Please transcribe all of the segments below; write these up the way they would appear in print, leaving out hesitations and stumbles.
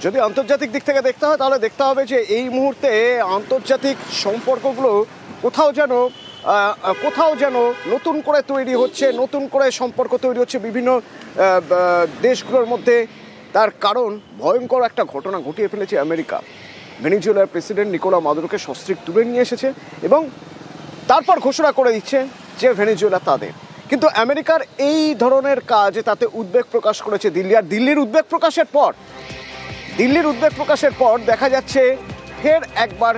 যদি আন্তর্জাতিক দিক থেকে দেখতে হয় তাহলে দেখতে হবে যে এই মুহূর্তে আন্তর্জাতিক সম্পর্কগুলো কোথাও যেন নতুন করে তৈরি হচ্ছে, নতুন করে সম্পর্ক তৈরি হচ্ছে বিভিন্ন দেশগুলোর মধ্যে। তার কারণ ভয়ঙ্কর একটা ঘটনা ঘটিয়ে ফেলেছে আমেরিকা। ভেনিজুয়েলার প্রেসিডেন্ট নিকোলা মাদুরোকে সস্ত্রীক তুলে নিয়ে এসেছে এবং তারপর ঘোষণা করে দিচ্ছে যে ভেনিজুয়েলা তাদের। কিন্তু আমেরিকার এই ধরনের কাজ তাতে উদ্বেগ প্রকাশ করেছে দিল্লি। আর দিল্লির উদ্বেগ প্রকাশের পর দেখা যাচ্ছে ফের একবার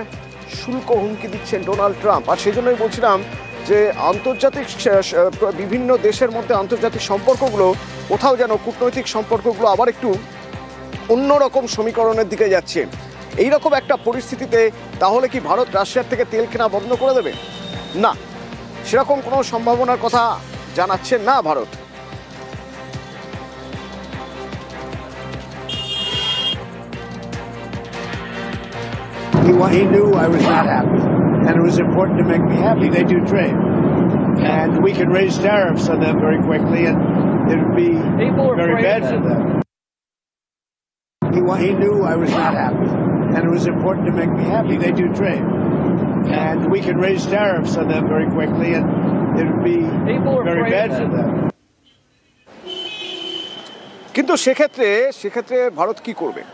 শুল্ক হুমকি দিচ্ছেন ডোনাল্ড ট্রাম্প। আর সেই জন্যই বলছিলাম যে আন্তর্জাতিক বিভিন্ন দেশের মধ্যে আন্তর্জাতিক সম্পর্কগুলো কোথাও যেন কূটনৈতিক সম্পর্কগুলো আবার একটু অন্যরকম সমীকরণের দিকে যাচ্ছে। এইরকম একটা পরিস্থিতিতে তাহলে কি ভারত রাশিয়ার থেকে তেল কেনা বন্ধ করে দেবে? না, সেরকম কোনো সম্ভাবনার কথা জানাচ্ছে না Bharat. He knew I was not happy, and it was important to make me happy. They do trade, and we can raise tariffs on them very quickly, and it would be very bad for them. He knew I was not happy, and it was important to make me happy. They do trade, and we can raise tariffs on them very quickly, and it would be very bad for them. কিন্তু সেক্ষেত্রে ভারত কি করবে?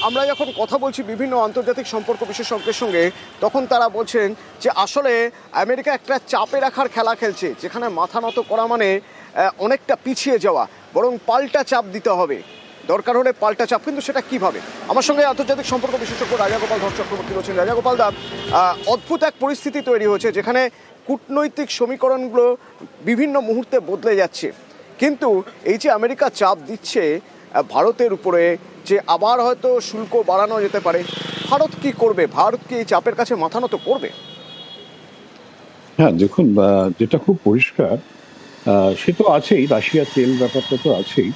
আমরা যখন কথা বলছি বিভিন্ন আন্তর্জাতিক সম্পর্ক বিশেষজ্ঞের সঙ্গে, তখন তারা বলছেন যে আসলে আমেরিকা একটা চাপে রাখার খেলা খেলছে, যেখানে মাথা নত করা মানে অনেকটা পিছিয়ে যাওয়া, বরং পাল্টা চাপ দিতে হবে, দরকার হলে পাল্টা চাপ। কিন্তু সেটা কিভাবে? আমার সঙ্গে আন্তর্জাতিক সম্পর্ক বিশেষজ্ঞ রাজাগোপাল ধর চক্রবর্তী রয়েছেন। রাজাগোপাল দা, অদ্ভুত এক পরিস্থিতি তৈরি হয়েছে যেখানে কূটনৈতিক সমীকরণগুলো বিভিন্ন মুহূর্তে বদলে যাচ্ছে। কিন্তু এই যে আমেরিকা চাপ দিচ্ছে ভারতের উপরে যে আবার হয়তো শুল্ক বাড়ানো যেতে পারে, ভারত কি করবে? ভারত কি এই চাপের কাছে মাথা নত করবে? হ্যাঁ, দেখুন, যেটা খুব পরিষ্কার সে তো আছেই, রাশিয়ার তেল ব্যাপারটা তো আছেই।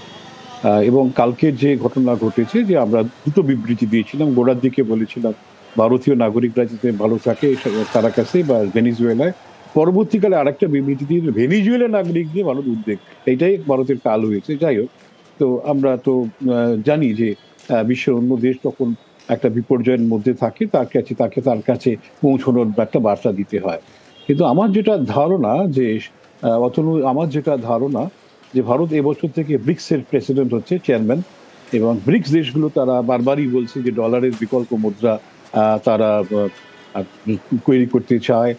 এবং কালকে যে ঘটনা ঘটেছে, যে আমরা দুটো বিবৃতি দিয়েছিলাম, গোড়ার দিকে বলেছিলাম ভারতীয় নাগরিকরা যাতে ভালো থাকে তারা কাছে বা ভেনিজুয়েলায়, পরবর্তীকালে আরেকটা বিবৃতি দিয়ে ভেনিজুয়েলা নাগরিক দিয়ে ভারত উদ্বেগ, এইটাই ভারতের কাল হয়েছে। যাই হোক, তো আমরা তো জানি যে বিশ্বের অন্য দেশ তখন একটা বিপর্যয়ের মধ্যে থাকে, তাকে তার কাছে পৌঁছানোর একটা বার্তা দিতে হয়। কিন্তু আমার যেটা ধারণা যে ভারত এবছর থেকে ব্রিক্সের প্রেসিডেন্ট হচ্ছে, চেয়ারম্যান, এবং ব্রিক্স দেশগুলো তারা বারবারই বলছে যে ডলারের বিকল্প মুদ্রা তারা তৈরি করতে চায়।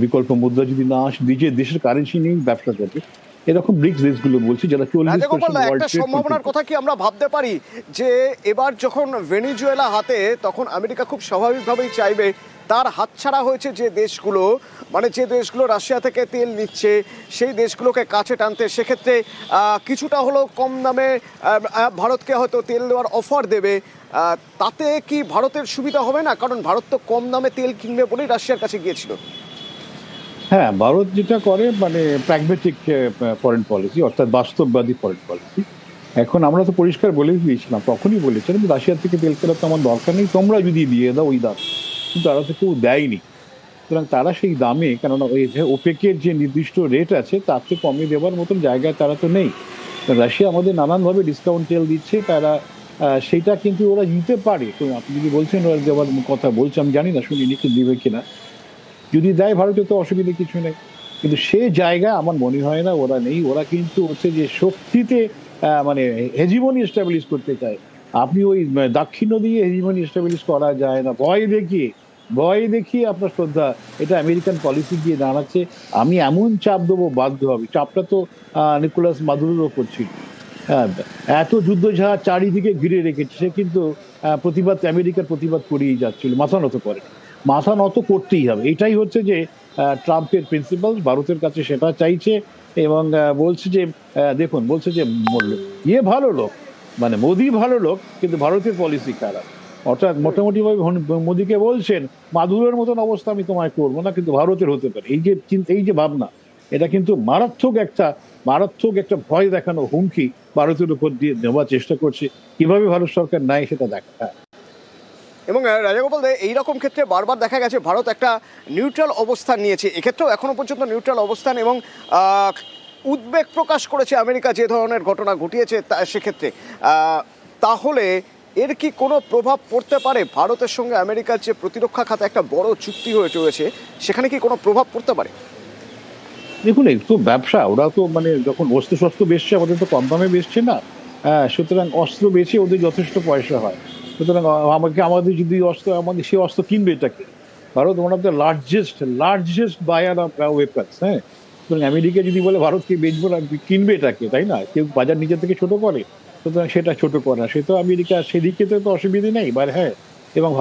বিকল্প মুদ্রা যদি না আসে, নিজের দেশের কারেন্সি নিয়েই ব্যবসা করবে, এরকম ব্রিক্স দেশগুলো বলছে, যারা 40% একটা সম্ভাবনার কথা কি আমরা ভাবতে পারি যে এবার যখন ভেনিজুয়েলা হাতে, তখন আমেরিকা খুব স্বাভাবিকভাবেই চাইবে তার হাতছাড়া হয়েছে যে দেশগুলো, মানে যে দেশগুলো রাশিয়া থেকে তেল নিচ্ছে, সেই দেশগুলোকে কাছে টানতে। সেক্ষেত্রে কিছুটা হলেও কম দামে ভারতকে হয়তো তেল দেওয়ার অফার দেবে। তাতে কি ভারতের সুবিধা হবে না? কারণ ভারত তো কম দামে তেল কিনবে বলেই রাশিয়ার কাছে গিয়েছিল। হ্যাঁ, ভারত যেটা করে মানে প্র্যাগমেটিক ফরেন পলিসি, অর্থাৎ বাস্তববাদী ফরেন পলিসি। এখন আমরা তো পরিষ্কার বলে দিয়েছিলাম, তখনই বলেছিলাম রাশিয়া থেকে তেল কেনার তো আমার দরকার নেই, তোমরা যদি দিয়ে দাও ওই দাম। কিন্তু তারা তো কেউ দেয়নি। সুতরাং তারা সেই দামে, কেননা ওই যে ওপেকের যে নির্দিষ্ট রেট আছে তার থেকে কমে দেওয়ার মতন জায়গায় তারা তো নেই। রাশিয়া আমাদের নানানভাবে ডিসকাউন্ট তেল দিচ্ছে, তারা সেটা কিন্তু ওরা নিতে পারে। তো আপনি যদি বলছেন ওরা দেওয়ার কথা বলছে, আমি জানি না শুনিনি কি দিবে কিনা, যদি দেয় ভারতের তো অসুবিধা কিছু নেই। কিন্তু সে জায়গায় আমার মনে হয় না ওরা নেই। ওরা কিন্তু হচ্ছে যে শক্তিতে মানে হেজিমনি এস্টাবলিশ করতে চায়। আপনি ওই দাক্ষিণ্য দিয়ে হেজিমনি এস্টাবলিশ করা যায় না, ভয় দেখিয়ে আপনার শ্রদ্ধা, এটা আমেরিকান পলিসি দিয়ে দাঁড়াচ্ছে। আমি এমন চাপ দেবো, বাধ্য হবে। চাপটা তো নিকোলাস মাদুরোর ওপর ছিল। এত যুদ্ধ জাহাজ চারিদিকে ঘিরে রেখেছে, সে কিন্তু আমেরিকার প্রতিবাদ করেই যাচ্ছিল, মাথা নত করতেই হবে। এটাই হচ্ছে যে ট্রাম্পের প্রিন্সিপাল, ভারতের কাছে সেটা চাইছে। এবং বলছে যে দেখুন, বলছে যে ভালো লোক, মানে মোদি ভালো লোক, কিন্তু ভারতের পলিসি খারাপ। অর্থাৎ মোটামুটি ভাবে মোদিকে বলছেন মাদুরের মতন অবস্থা আমি তোমায় করবো না, কিন্তু ভারতের হতে পারে। এই যে ভাবনা, এটা কিন্তু মারাত্মক একটা ভয় দেখানো হুমকি ভারতের উপর দিয়ে নেওয়ার চেষ্টা করছে। কিভাবে ভারত সরকার নেয় সেটা দেখা। এবং রাজাগোপাল দা, এইরকম ক্ষেত্রে বারবার দেখা গেছে ভারত একটা নিউট্রাল অবস্থান নিয়েছে, এক্ষেত্রেও এখনো পর্যন্ত নিউট্রাল অবস্থান, এবং উদ্বেগ প্রকাশ করেছে আমেরিকা যে ধরনের ঘটনা ঘটিয়েছে সেক্ষেত্রে। তাহলে এর কি কোনো প্রভাব পড়তে পারে ভারতের সঙ্গে আমেরিকার যে প্রতিরক্ষা খাতে একটা বড় চুক্তি হয়ে রয়েছে, সেখানে কি কোনো প্রভাব পড়তে পারে? দেখুন, এই তো ব্যবসা, ওরা তো মানে যখন অস্ত্র শস্ত্র বেচছে, আমাদের তো কম দামে বেচছে না। হ্যাঁ, সুতরাং অস্ত্র বেচে ওদের যথেষ্ট পয়সা হয়। সুতরাং আমাদের যদি অস্ত্র, আমাদের সেই অস্ত্র কিনবে এটাকে। Bharat one of the largest buyer of weapons. হ্যাঁ, সুতরাং আমেরিকা যদি বলে ভারতকে বেচবো না, কিনবে এটাকে, তাই না? কেউ বাজার নিজের থেকে ছোট করে, সুতরাং সেটা ছোট করে না। সে তো আমেরিকা, সেদিকে তো অসুবিধে নেই। হ্যাঁ, এবং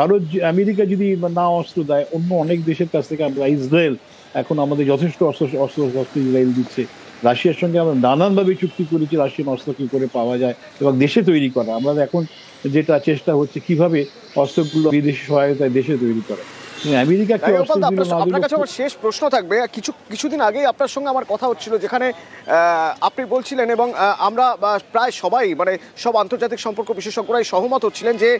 আমেরিকা যদি না অস্ত্র দেয়, অন্য অনেক দেশের কাছ থেকে আমরা, ইসরায়েল এখন আমাদের যথেষ্ট অস্ত্র ইসরায়েল দিচ্ছে। রাশিয়ার সঙ্গে আমরা নানানভাবে চুক্তি করেছি, রাশিয়ান অস্ত্র কি করে পাওয়া যায় এবং দেশে তৈরি করা। আমরা এখন যেটা চেষ্টা হচ্ছে কিভাবে অস্ত্রগুলো বিদেশি সহায়তায় দেশে তৈরি করা। আমেরিকাকে অস্ত্র দিল না। আপনার কাছে আমার শেষ প্রশ্ন থাকবে, কিছুদিন আগেই আপনার সঙ্গে আমার কথা হচ্ছিল, যেখানে আপনি বলছিলেন এবং আমরা প্রায় সবাই, মানে সব আন্তর্জাতিক সম্পর্ক বিশেষজ্ঞরাই সহমত হচ্ছিলেন যে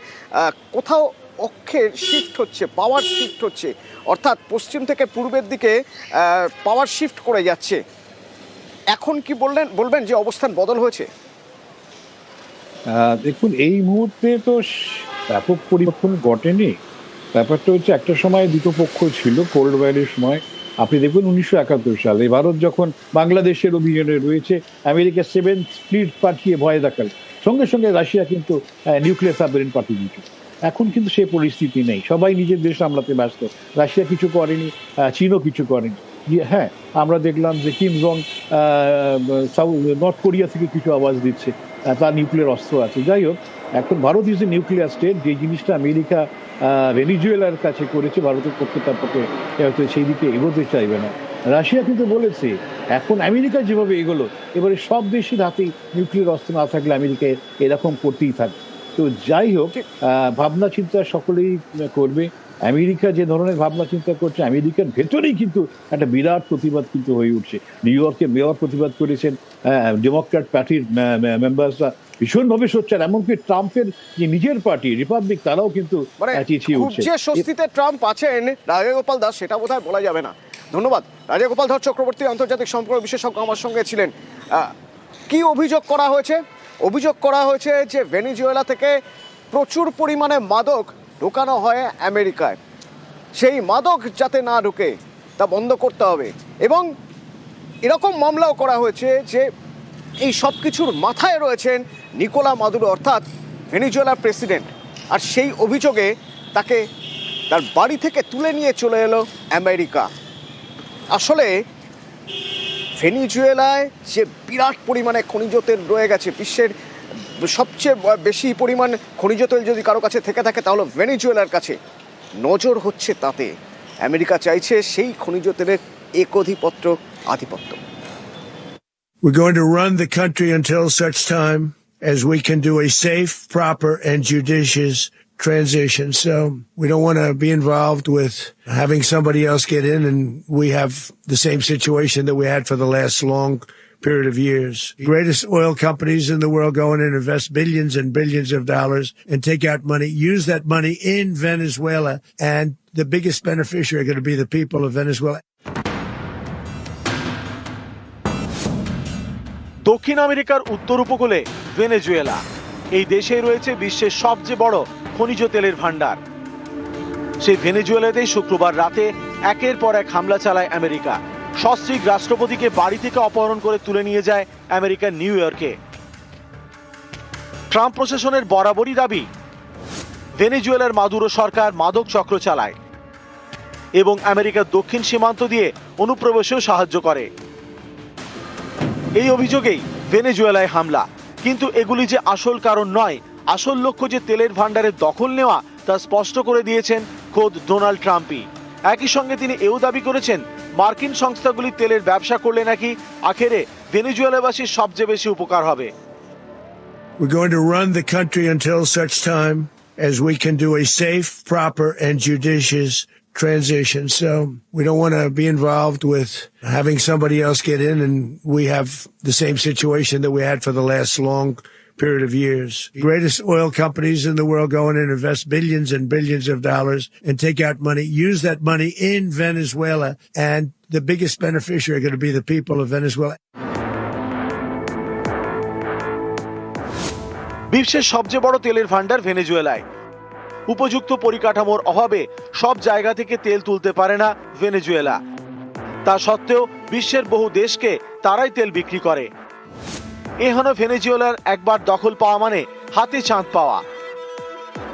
কোথাও অক্ষের শিফট হচ্ছে, পাওয়ার শিফট হচ্ছে, অর্থাৎ পশ্চিম থেকে পূর্বের দিকে পাওয়ার শিফট করে যাচ্ছে। এখন কি বলবেন যে অবস্থান বদল হয়েছে? দেখুন, এই মুহূর্তে তো ব্যাপক পরিবর্তন ঘটেনি। ব্যাপারটা হচ্ছে, একটা সময় দুটো পক্ষ ছিল, কোল্ড ওয়ারের সময়। আপনি দেখবেন 1971 সালে ভারত যখন বাংলাদেশের অভিযানে রয়েছে, আমেরিকা 7th ফ্লিট পাঠিয়ে ভয় দেখাল, সঙ্গে সঙ্গে রাশিয়া কিন্তু নিউক্লিয়ার সাবমেরিন পাঠিয়ে দিয়েছিল। এখন কিন্তু সেই পরিস্থিতি নেই, সবাই নিজের দেশ সামলাতে ব্যস্ত। রাশিয়া কিছু করেনি, চীনও কিছু করেনি। হ্যাঁ, আমরা দেখলাম যে কিম জং নর্থ কোরিয়া থেকে কিছু আওয়াজ দিচ্ছে, তার নিউক্লিয়ার অস্ত্র আছে। যাই হোক, এখন Bharat is a nuclear state. যে জিনিসটা আমেরিকা ভেনিজুয়েলার কাছে করেছে, ভারতের পক্ষে তার পক্ষে হয়তো সেই দিকে এগোতে চাইবে না। রাশিয়া কিন্তু বলেছে, এখন আমেরিকা যেভাবে এগোলো, এবারে সব দেশের হাতেই নিউক্লিয়ার অস্ত্র না থাকলে আমেরিকা এরকম করতেই থাকবে। তো যাই হোক, ভাবনা চিন্তা সকলেই করবে। আমেরিকা যে ধরনের ভাবনা চিন্তা করছে, আমেরিকার ভেতরেই কিন্তু একটা বিরাট প্রতিবাদ কিন্তু হয়ে উঠছে। নিউ ইয়র্কে মেয়র প্রতিবাদ করেছেন, ডেমোক্র্যাট পার্টির মেম্বারসরা ভীষণভাবে সোচ্চার, এমনকি ট্রাম্পের যে নিজের পার্টি রিপাবলিক, তারাও কিন্তু চেঁচিয়ে উঠছে। যে স্বস্তিতে ট্রাম্প আছেন রাজগোপাল দাস, সেটা বোধহয় বলা যাবে না। ধন্যবাদ। রাজগোপাল দাস চক্রবর্তী, আন্তর্জাতিক সম্পর্ক বিশেষজ্ঞ, আমার সঙ্গে ছিলেন। কি অভিযোগ করা হয়েছে? অভিযোগ করা হয়েছে যে ভেনিজুয়েলা থেকে প্রচুর পরিমাণে মাদক ঢোকানো হয় আমেরিকায়। সেই মাদক যাতে না ঢুকে তা বন্ধ করতে হবে। এবং এরকম মামলাও করা হয়েছে যে এই সব কিছুর মাথায় রয়েছেন নিকোলা মাদুরো, অর্থাৎ ভেনিজুয়েলার প্রেসিডেন্ট। আর সেই অভিযোগে তাকে তার বাড়ি থেকে তুলে নিয়ে চলে এলো আমেরিকা। আসলে ভেনিজুয়েলায় যে বিরাট পরিমাণে খনিজ তেল রয়ে গেছে, বিশ্বের সবচেয়ে বেশি পরিমাণ খনিজ তেল যদি কারো কাছে থেকে থাকে তাহলে ভেনিজুয়েলার কাছে। নজর হচ্ছে তাতে। আমেরিকা চাইছে সেই খনিজ তেলের একধিপত্য, আধিপত্য। We're going to run the country until such time as we can do a safe, proper, and judicious transition. So we don't want to be involved with having somebody else get in and we have the same situation that we had for the last long period of years. The greatest oil companies in the world go in and invest billions and billions of dollars and take out money, use that money in Venezuela, and the biggest beneficiary are going to be the people of Venezuela. দক্ষিণ আমেরিকার উত্তর উপকূলে Venezuela, এই দেশে রয়েছে বিশ্বের সবচেয়ে বড় খনিজ তেলের ভান্ডার। সেই ভেনেজুয়েলাতেই শুক্রবার রাতে একের পর এক হামলা চালায় আমেরিকা। সস্ত্রীক রাষ্ট্রপতিকে বাড়ি থেকে অপহরণ করে তুলে নিয়ে যায় আমেরিকার নিউ ইয়র্কে। ট্রাম্প প্রশাসনের বরাবরই দাবি, ভেনেজুয়েলার মাদুরো সরকার মাদক চক্র চালায় এবং আমেরিকার দক্ষিণ সীমান্ত দিয়ে অনুপ্রবেশেও সাহায্য করে। এই অভিযোগেই ভেনেজুয়েলায় হামলা। কিন্তু এগুলি যে আসল কারণ নয়, আসল লক্ষ্য যে তেলের ভান্ডারের দখল নেওয়া, তা স্পষ্ট করে দিয়েছেন খোদ ডোনাল্ড ট্রাম্পই। একই সঙ্গে তিনি এও দাবি করেছেন, মার্কিন সংস্থাগুলি তেলের ব্যবসা করলে নাকি আখেরে ভেনেজুয়েলাবাসীর সবচেয়ে বেশি উপকার হবে। We're going to run the country until such time as we can do a safe, proper, and judicious transition. So we don't want to be involved with having somebody else get in and we have the same situation that we had for the last long period of years. The greatest oil companies in the world go in and invest billions and billions of dollars and take out money, use that money in Venezuela, and the biggest beneficiary are going to be the people of Venezuela. বিশ্বের সবচেয়ে বড় তেলের ভান্ডার ভেনেজুয়েলায়। উপযুক্ত পরিকাঠামোর অভাবে সব জায়গা থেকে তেল তুলতে পারে না ভেনেজুয়েলা। তা সত্ত্বেও বিশ্বের বহু দেশকে তারাই তেল বিক্রি করে। এ হলো ভেনেজুয়েলার একবার দখল পাওয়া মানে হাতে চাঁদ পাওয়া।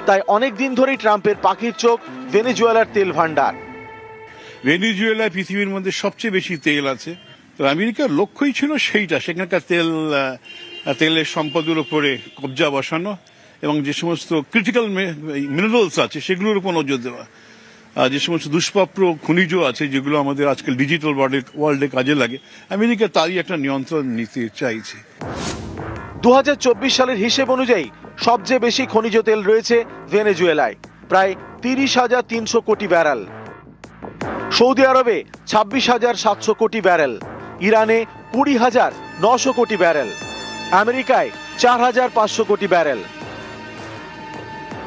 তাই অনেক দিন ধরেই ট্রাম্পের পাখির চোখ ভেনেজুয়েলার তেল ভান্ডার। ভেনেজুয়েলায় পৃথিবীর মধ্যে সবচেয়ে বেশি তেল আছে, তো আমেরিকার লক্ষ্যই ছিল সেইটা, সেখানকার তেলের সম্পদের উপরে কবজা বসানো এবং যে সমস্ত ক্রিটিক্যাল মিনারেলস আছে সেগুলোর উপর নজর দেওয়া। যে সমস্ত দুষ্প্রাপ্য খনিজ আছে যেগুলো আমাদের আজকাল ডিজিটাল ওয়ার্ল্ডে কাজে লাগে, আমেরিকা তারই একটা নিয়ন্ত্রণ নিতে চাইছে। 2024 সালের হিসেব অনুযায়ী সবচেয়ে বেশি খনিজ তেল রয়েছে ভেনেজুয়েলায়, প্রায় 30,300 কোটি ব্যারেল। সৌদি আরবে 26,700 কোটি ব্যারেল, ইরানে 20,900 কোটি ব্যারেল, আমেরিকায় 4,500 কোটি barrel.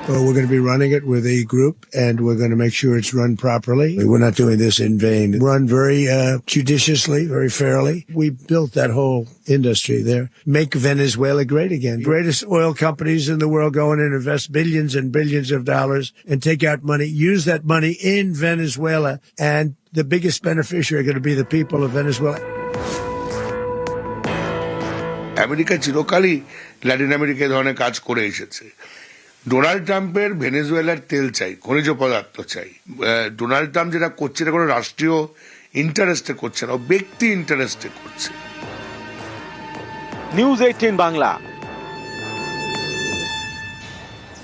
Well, we're going to be running it with a group, and we're going to make sure it's run properly. We're not doing this in vain. Run very judiciously, very fairly. We built that whole industry there. Make Venezuela great again. Greatest oil companies in the world go in and invest billions and billions of dollars and take out money, use that money in Venezuela, and the biggest beneficiary are going to be the people of Venezuela. America চিরকালই Latin America ধরনের কাজ করে এসেছে। Donald ট্রাম্পের ভেনেজুয়েলার তেল চাই, খনিজ পদার্থ চাই। ডোনাল্ড ট্রাম্প যেটা করছে এটা কোনো রাষ্ট্রীয় ইন্টারেস্টে করছে না, ব্যক্তি ইন্টারেস্টে করছে। নিউজ 18 বাংলা।